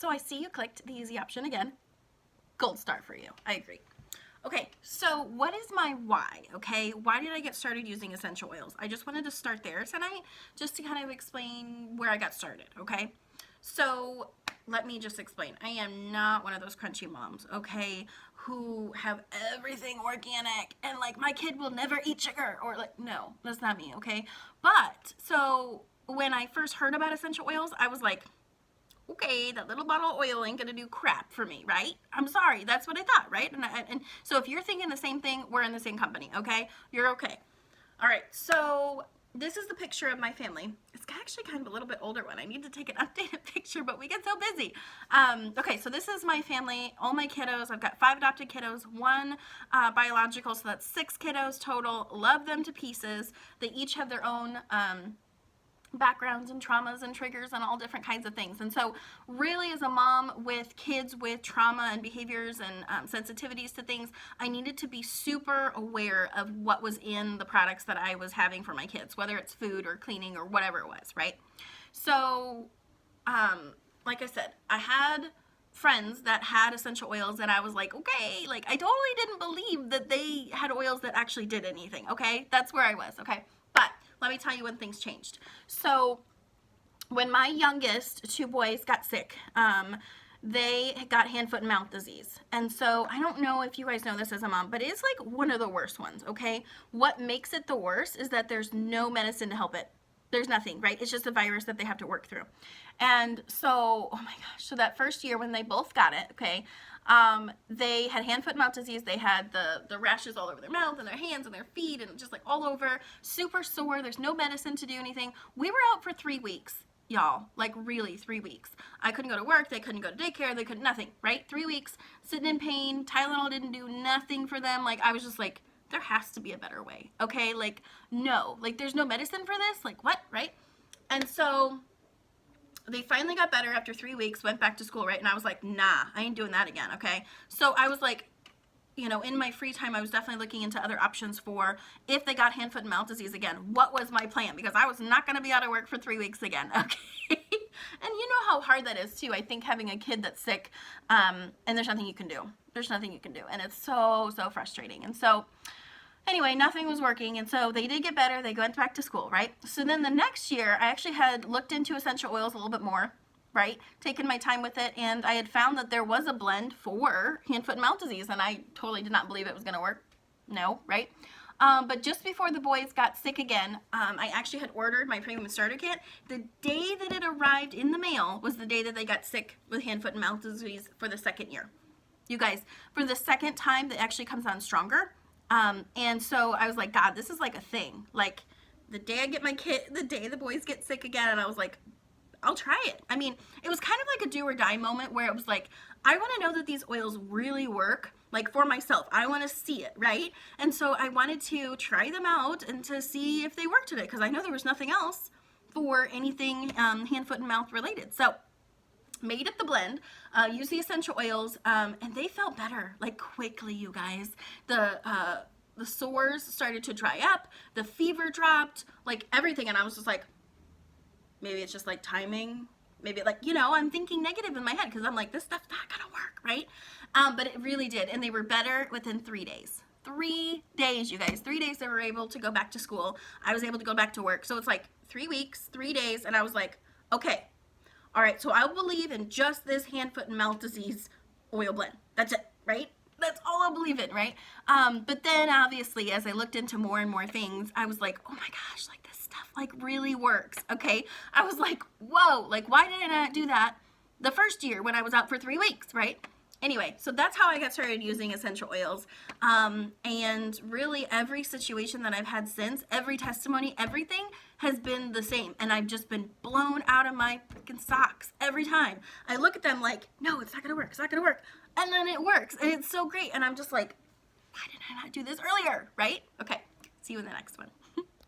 So I see you clicked the easy option again. Gold star for you. I agree. Okay, so what is my why? Okay, why did I get started using essential oils? I just wanted to start there tonight just to kind of explain where I got started, okay? So let me just explain. I am not one of those crunchy moms, okay, who have everything organic and like my kid will never eat sugar, or like, no, that's not me, okay? But so when I first heard about essential oils, I was like, okay, that little bottle of oil ain't gonna do crap for me, right? I'm sorry, that's what I thought, right? And so if you're thinking the same thing, we're in the same company, okay? You're okay. All right, so this is the picture of my family. It's actually kind of a little bit older one. I need to take an updated picture, but we get so busy. Okay, so this is my family, all my kiddos. I've got 5 adopted kiddos, 1 biological, so that's 6 kiddos total. Love them to pieces. They each have their own backgrounds and traumas and triggers and all different kinds of things. And so really, as a mom with kids with trauma and behaviors and sensitivities to things, I needed to be super aware of what was in the products that I was having for my kids, whether it's food or cleaning or whatever it was, right? So like I said, I had friends that had essential oils and I was like, okay, like I totally didn't believe that they had oils that actually did anything, okay? That's where I was, okay? But let me tell you when things changed. So when my youngest 2 boys got sick, they got hand, foot, and mouth disease. And so I don't know if you guys know this as a mom, but it's like one of the worst ones, okay? What makes it the worst is that there's no medicine to help it. There's nothing, right? It's just a virus that they have to work through. And so, oh my gosh, so that first year when they both got it, okay, they had hand, foot, and mouth disease. They had the rashes all over their mouth and their hands and their feet and just like all over, super sore. There's no medicine to do anything. We were out for 3 weeks, y'all, like really 3 weeks. I couldn't go to work. They couldn't go to daycare. They couldn't, nothing, right? 3 weeks sitting in pain. Tylenol didn't do nothing for them. Like I was just like, there has to be a better way, okay? Like, no, like there's no medicine for this. Like what, right? And so they finally got better after 3 weeks, went back to school, right? And I was like, nah, I ain't doing that again, okay? So I was like, you know, in my free time, I was definitely looking into other options for if they got hand, foot, and mouth disease again. What was my plan? Because I was not going to be out of work for 3 weeks again, okay? And you know how hard that is, too. I think having a kid that's sick, and there's nothing you can do. There's nothing you can do. And it's so, so frustrating. And so anyway, nothing was working, and so they did get better. They went back to school, right? So then the next year, I actually had looked into essential oils a little bit more, right? Taken my time with it, and I had found that there was a blend for hand, foot, and mouth disease, and I totally did not believe it was going to work. No, right? But just before the boys got sick again, I actually had ordered my premium starter kit. The day that it arrived in the mail was the day that they got sick with hand, foot, and mouth disease for the 2nd year. You guys, for the 2nd time, that actually comes on stronger. And so I was like, God, this is like a thing. Like the day I get my kid, the day the boys get sick again, and I was like, I'll try it. I mean, it was kind of like a do or die moment where it was like, I want to know that these oils really work, like for myself. I want to see it, right? And so I wanted to try them out and to see if they worked today, because I know there was nothing else for anything hand, foot, and mouth related. So made it the blend, used the essential oils, and they felt better, like quickly, you guys. The sores started to dry up, the fever dropped, like everything, and I was just like, maybe it's just like timing, maybe like, you know, I'm thinking negative in my head, because I'm like, this stuff's not gonna work, right? But it really did, and they were better within 3 days. 3 days, you guys. 3 days they were able to go back to school. I was able to go back to work. So it's like 3 weeks, 3 days, and I was like, okay, all right, so I'll believe in just this hand, foot, and mouth disease oil blend. That's it, right? That's all I'll believe in, right? But then obviously, as I looked into more and more things, I was like, oh my gosh, like this stuff like really works, okay? I was like, whoa, like why did I not do that the first year when I was out for 3 weeks, right? Anyway, so that's how I got started using essential oils. And really every situation that I've had since, every testimony, everything has been the same. And I've just been blown out of my freaking socks every time. I look at them like, no, it's not going to work. It's not going to work. And then it works. And it's so great. And I'm just like, why did I not do this earlier? Right? Okay. See you in the next one.